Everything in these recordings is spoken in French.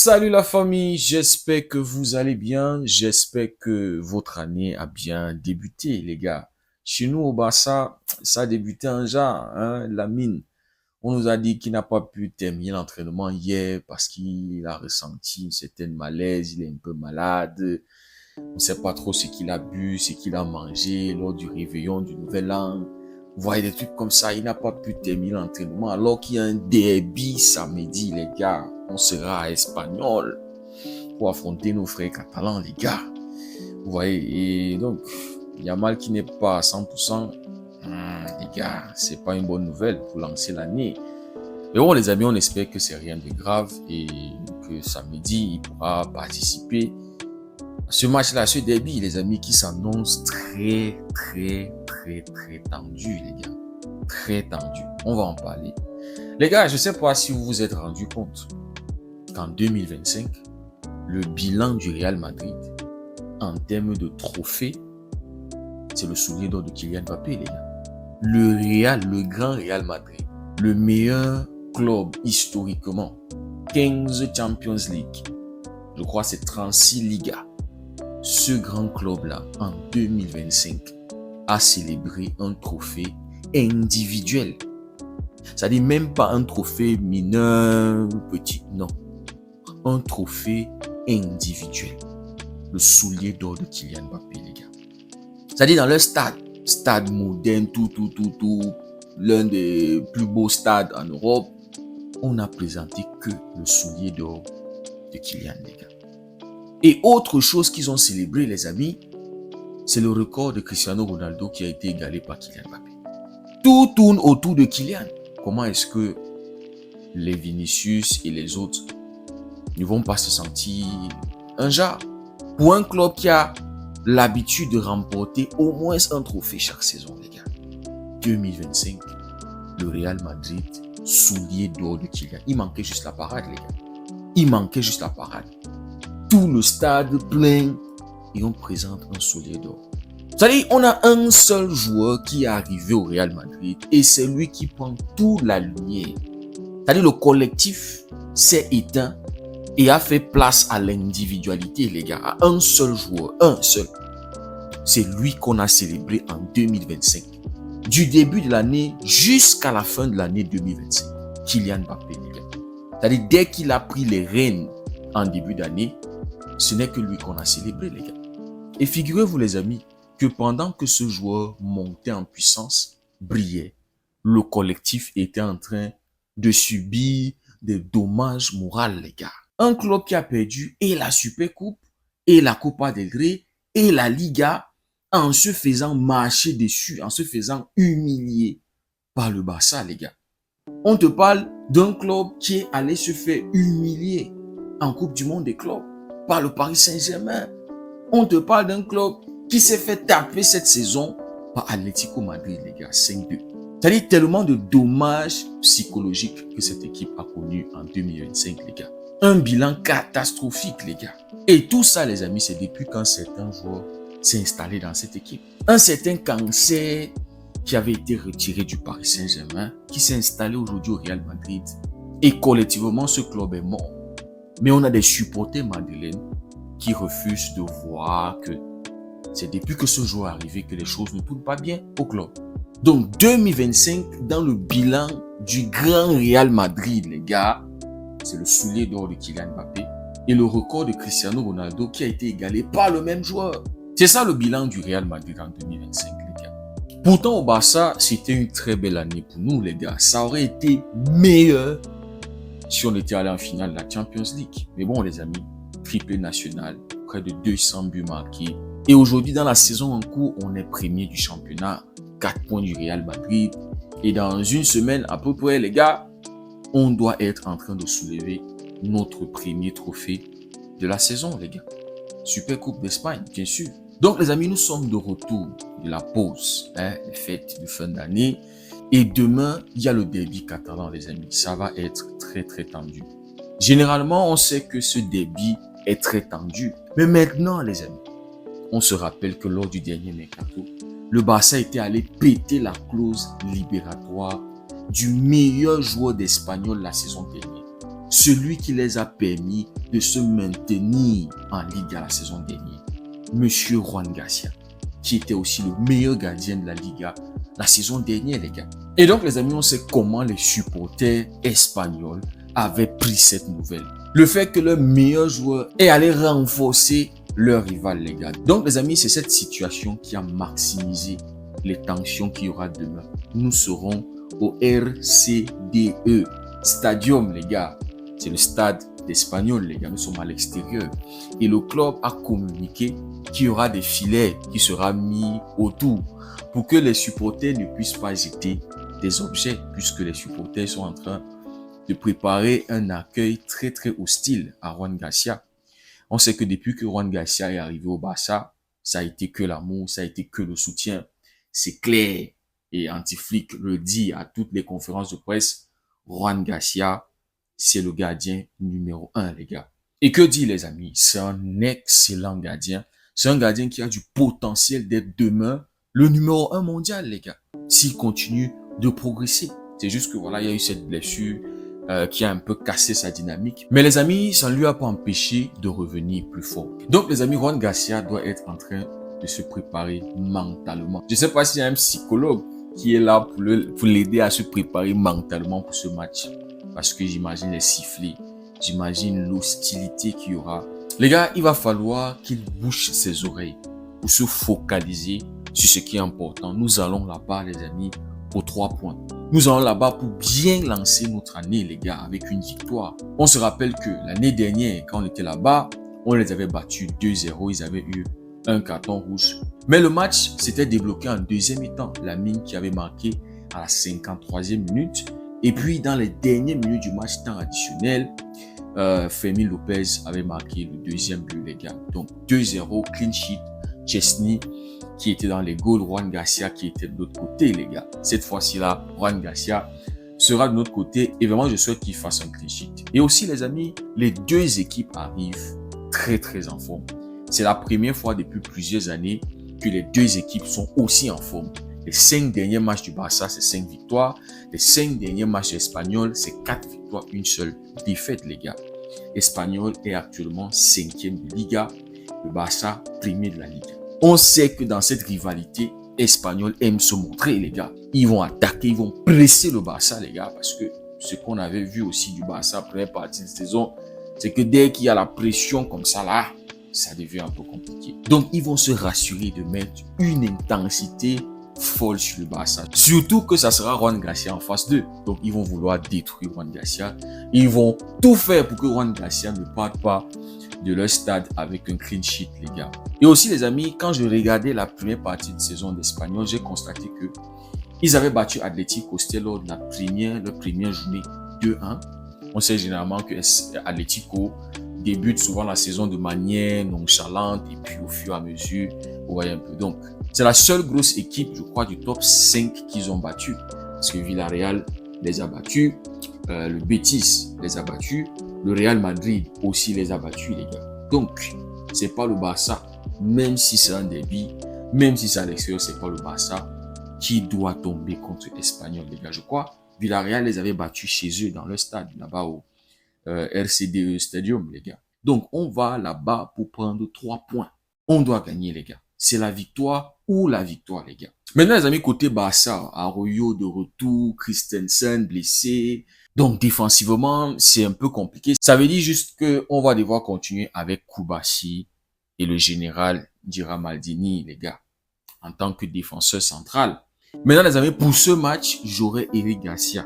Salut la famille, j'espère que vous allez bien, j'espère que votre année a bien débuté les gars. Chez nous au Barça, ça a débuté en genre, hein, Lamine. On nous a dit qu'il n'a pas pu terminer l'entraînement hier parce qu'il a ressenti une certaine malaise, il est un peu malade. On ne sait pas trop ce qu'il a bu, ce qu'il a mangé lors du réveillon du nouvel an. Vous voyez des trucs comme ça, il n'a pas pu terminer l'entraînement alors qu'il y a un derby samedi les gars. On sera à Espagnol pour affronter nos frères catalans, les gars. Vous voyez, et donc, Yamal qui n'est pas à 100%, les gars, c'est pas une bonne nouvelle pour lancer l'année. Mais bon, les amis, on espère que c'est rien de grave et que samedi, il pourra participer à ce match-là, à ce derby, les amis, qui s'annonce très tendu, les gars. Très tendu. On va en parler. Les gars, je sais pas si vous vous êtes rendu compte qu'en 2025, le bilan du Real Madrid en termes de trophées, c'est le soulier d'or de Kylian Mbappé, les gars. Le grand Real Madrid, le meilleur club historiquement, 15 Champions League, je crois c'est 36 Ligas. Ce grand club-là, en 2025, a célébré un trophée individuel. C'est-à-dire même pas un trophée mineur, petit, non. Un trophée individuel. Le soulier d'or de Kylian Mbappé, les gars. C'est-à-dire dans leur stade moderne, l'un des plus beaux stades en Europe, on n'a présenté que le soulier d'or de Kylian, les gars. Et autre chose qu'ils ont célébré, les amis, c'est le record de Cristiano Ronaldo qui a été égalé par Kylian Mbappé. Tout tourne autour de Kylian. Comment est-ce que les Vinicius et les autres ne vont pas se sentir un genre pour un club qui a l'habitude de remporter au moins un trophée chaque saison, les gars. 2025, le Real Madrid, soulier d'or de Kylian. Il manquait juste la parade, les gars. Il manquait juste la parade. Tout le stade plein et on présente un soulier d'or. C'est-à-dire, on a un seul joueur qui est arrivé au Real Madrid et c'est lui qui prend toute la lumière. C'est-à-dire, le collectif s'est éteint et a fait place à l'individualité, les gars, à un seul joueur, un seul. C'est lui qu'on a célébré en 2025. Du début de l'année jusqu'à la fin de l'année 2025. Kylian Mbappé, les gars. C'est-à-dire, dès qu'il a pris les rênes en début d'année, ce n'est que lui qu'on a célébré, les gars. Et figurez-vous, les amis, que pendant que ce joueur montait en puissance, brillait, le collectif était en train de subir des dommages moraux, les gars. Un club qui a perdu et la Supercoupe, et la Copa del Rey, et la Liga, en se faisant marcher dessus, en se faisant humilier par le Barça, les gars. On te parle d'un club qui est allé se faire humilier en Coupe du Monde des clubs par le Paris Saint-Germain. On te parle d'un club qui s'est fait taper cette saison par Atlético Madrid, les gars, 5-2. C'est-à-dire tellement de dommages psychologiques que cette équipe a connu en 2025, les gars. Un bilan catastrophique, les gars. Et tout ça, les amis, c'est depuis qu'un certain joueur s'est installé dans cette équipe. Un certain Cancer qui avait été retiré du Paris Saint-Germain, qui s'est installé aujourd'hui au Real Madrid. Et collectivement, ce club est mort. Mais on a des supporters madrilènes qui refusent de voir que c'est depuis que ce joueur est arrivé que les choses ne tournent pas bien au club. Donc 2025, dans le bilan du grand Real Madrid, les gars, c'est le soulier d'or de Kylian Mbappé et le record de Cristiano Ronaldo qui a été égalé par le même joueur. C'est ça le bilan du Real Madrid en 2025, les gars. Pourtant au Barça, c'était une très belle année pour nous, les gars. Ça aurait été meilleur si on était allé en finale de la Champions League. Mais bon, les amis, triplé national, près de 200 buts marqués. Et aujourd'hui, dans la saison en cours, on est premier du championnat, 4 points du Real Madrid. Et dans une semaine, à peu près, les gars, on doit être en train de soulever notre premier trophée de la saison, les gars. Super Coupe d'Espagne, bien sûr. Donc, les amis, nous sommes de retour de la pause, les fêtes de fin d'année. Et demain, il y a le derby catalan, les amis. Ça va être très tendu. Généralement, on sait que ce derby est très tendu. Mais maintenant, les amis, on se rappelle que lors du dernier mercato, le Barça était allé péter la clause libératoire du meilleur joueur d'Espagnol la saison dernière. celui qui les a permis de se maintenir en Liga la saison dernière, Monsieur Juan Garcia, qui était aussi le meilleur gardien de la Liga la saison dernière, les gars. Et donc, les amis, on sait comment les supporters espagnols avaient pris cette nouvelle. Le fait que leur meilleur joueur est allé renforcer leur rival, les gars. Donc, les amis, c'est cette situation qui a maximisé les tensions qu'il y aura demain. Nous serons au RCDE Stadium, les gars. C'est le stade d'Espagnol, les gars. Nous sommes à l'extérieur. Et le club a communiqué qu'il y aura des filets qui seront mis autour pour que les supporters ne puissent pas jeter des objets, puisque les supporters sont en train de préparer un accueil très très hostile à Juan Garcia. On sait que depuis que Juan Garcia est arrivé au Barça, ça a été que l'amour, ça a été que le soutien. C'est clair. Et Antiflick le dit à toutes les conférences de presse, Juan Garcia, c'est le gardien numéro 1, les gars. Et que dire, les amis? C'est un excellent gardien. C'est un gardien qui a du potentiel d'être demain le numéro 1 mondial, les gars. S'il continue de progresser. C'est juste que voilà, il y a eu cette blessure qui a un peu cassé sa dynamique. Mais les amis, ça ne lui a pas empêché de revenir plus fort. Donc les amis, Juan Garcia doit être en train de se préparer mentalement. Je ne sais pas s'il y a un psychologue qui est là pour l'aider à se préparer mentalement pour ce match. Parce que j'imagine les sifflets, j'imagine l'hostilité qu'il y aura. Les gars, il va falloir qu'il bouche ses oreilles pour se focaliser sur ce qui est important. Nous allons là-bas, les amis, pour 3 points. Nous allons là-bas pour bien lancer notre année, les gars, avec une victoire. On se rappelle que l'année dernière, quand on était là-bas, on les avait battus 2-0. Ils avaient eu un carton rouge. Mais le match s'était débloqué en deuxième mi-temps. Lamine qui avait marqué à la 53e minute. Et puis, dans les dernières minutes du match, temps additionnel, Fermin Lopez avait marqué le deuxième but, les gars. Donc, 2-0, clean sheet. Chesney qui était dans les goals, Juan Garcia qui était de l'autre côté, les gars. Cette fois-ci-là, Juan Garcia sera de notre côté et vraiment, je souhaite qu'il fasse un clean sheet. Et aussi, les amis, les deux équipes arrivent très, très en forme. C'est la première fois depuis plusieurs années que les deux équipes sont aussi en forme. Les 5 derniers matchs du Barça, c'est 5 victoires. Les 5 derniers matchs espagnols, c'est 4 victoires, une seule défaite, les gars. Espanyol est actuellement 5e de Liga. Le Barça, premier de la Liga. On sait que dans cette rivalité, Espanyol aime se montrer, les gars. Ils vont attaquer, ils vont presser le Barça, les gars, parce que ce qu'on avait vu aussi du Barça, première partie de saison, c'est que dès qu'il y a la pression comme ça, là, ça devient un peu compliqué. Donc, ils vont se rassurer de mettre une intensité folle sur le Barça. Surtout que ça sera Juan Garcia en face d'eux. Donc, ils vont vouloir détruire Juan Garcia. Ils vont tout faire pour que Juan Garcia ne parte pas de leur stade avec un clean sheet, les gars. Et aussi, les amis, quand je regardais la première partie de saison d'Espanyol, j'ai constaté que ils avaient battu Atlético lors de leur première journée 2-1. On sait généralement que Atlético débute souvent la saison de manière nonchalante et puis au fur et à mesure, vous voyez un peu. Donc, c'est la seule grosse équipe, je crois, du top 5 qu'ils ont battu. Parce que Villarreal les a battus, le Betis les a battus, le Real Madrid aussi les a battus, les gars. Donc, c'est pas le Barça, même si c'est un derby, même si c'est à l'extérieur, c'est pas le Barça qui doit tomber contre Espanyol, les gars. Je crois Villarreal les avait battus chez eux dans leur stade, là-bas au RCDE Stadium, les gars. Donc, on va là-bas pour prendre 3 points. On doit gagner, les gars. C'est la victoire ou la victoire, les gars. Maintenant, les amis, côté Barça, Arroyo de retour, Christensen blessé. Donc, défensivement, c'est un peu compliqué. Ça veut dire juste que on va devoir continuer avec Koubachi et le général Dira Maldini, les gars, en tant que défenseur central. Maintenant, les amis, pour ce match, j'aurai Eric Garcia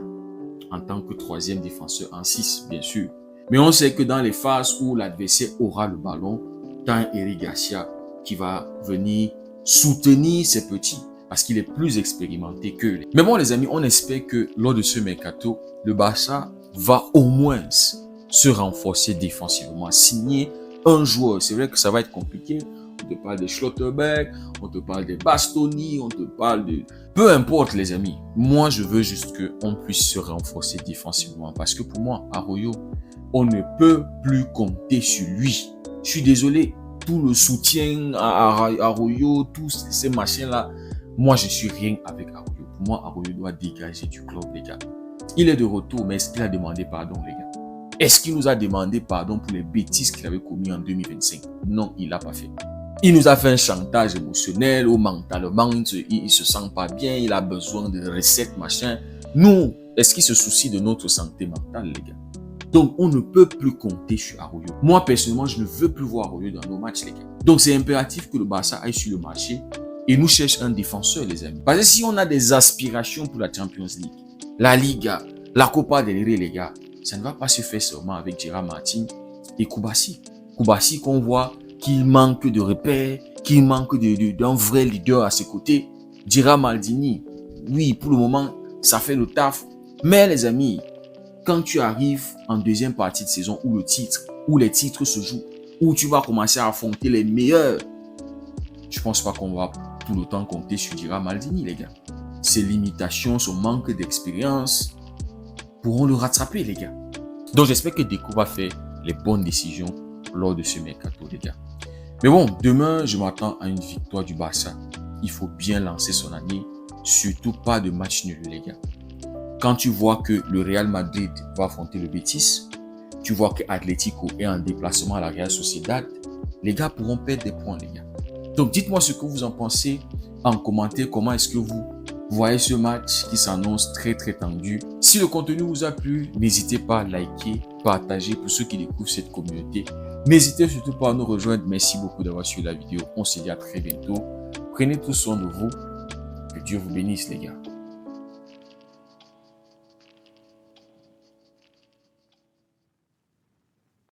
en tant que 3e défenseur en 6, bien sûr. Mais on sait que dans les phases où l'adversaire aura le ballon, tant Eric Garcia qui va venir soutenir ses petits parce qu'il est plus expérimenté que les. Mais bon, les amis, on espère que lors de ce mercato, le Barça va au moins se renforcer défensivement, signer un joueur. C'est vrai que ça va être compliqué. On te parle de Schlotterbeck, on te parle de Bastoni, on te parle de... Peu importe, les amis. Moi, je veux juste qu'on puisse se renforcer défensivement. Parce que pour moi, Arroyo, on ne peut plus compter sur lui. Je suis désolé. Tout le soutien à Arroyo, tous ces machins-là, moi, je suis rien avec Arroyo. Pour moi, Arroyo doit dégager du club, les gars. Il est de retour, mais est-ce qu'il a demandé pardon, les gars? Est-ce qu'il nous a demandé pardon pour les bêtises qu'il avait commises en 2025? Non, il l'a pas fait. Il nous a fait un chantage émotionnel ou mentalement, il se sent pas bien, il a besoin de recettes, machin. Nous, est-ce qu'il se soucie de notre santé mentale, les gars? Donc, on ne peut plus compter sur Arroyo. Moi, personnellement, je ne veux plus voir Arroyo dans nos matchs, les gars. Donc, c'est impératif que le Barça aille sur le marché et nous cherche un défenseur, les amis. Parce que si on a des aspirations pour la Champions League, la Liga, la Copa del Rey, les gars, ça ne va pas se faire seulement avec Gérard Martin et Koubassi. Koubassi qu'on voit qu'il manque de repères, qu'il manque d'un vrai leader à ses côtés. Gérard Maldini, oui, pour le moment, ça fait le taf. Mais les amis, quand tu arrives en deuxième partie de saison où les titres se jouent, où tu vas commencer à affronter les meilleurs, je pense pas qu'on va tout le temps compter sur Gérard Maldini, les gars. Ses limitations, son manque d'expérience pourront le rattraper, les gars. Donc, j'espère que Deco va faire les bonnes décisions lors de ce mercato, les gars. Mais bon, demain, je m'attends à une victoire du Barça. Il faut bien lancer son année. Surtout pas de match nul, les gars. Quand tu vois que le Real Madrid va affronter le Betis, tu vois que Atlético est en déplacement à la Real Sociedad, les gars pourront perdre des points, les gars. Donc, dites-moi ce que vous en pensez en commentaire. Comment est-ce que vous voyez ce match qui s'annonce très, très tendu? Si le contenu vous a plu, n'hésitez pas à liker, partager pour ceux qui découvrent cette communauté. N'hésitez surtout pas à nous rejoindre. Merci beaucoup d'avoir suivi la vidéo. On se dit à très bientôt. Prenez tout soin de vous. Que Dieu vous bénisse, les gars.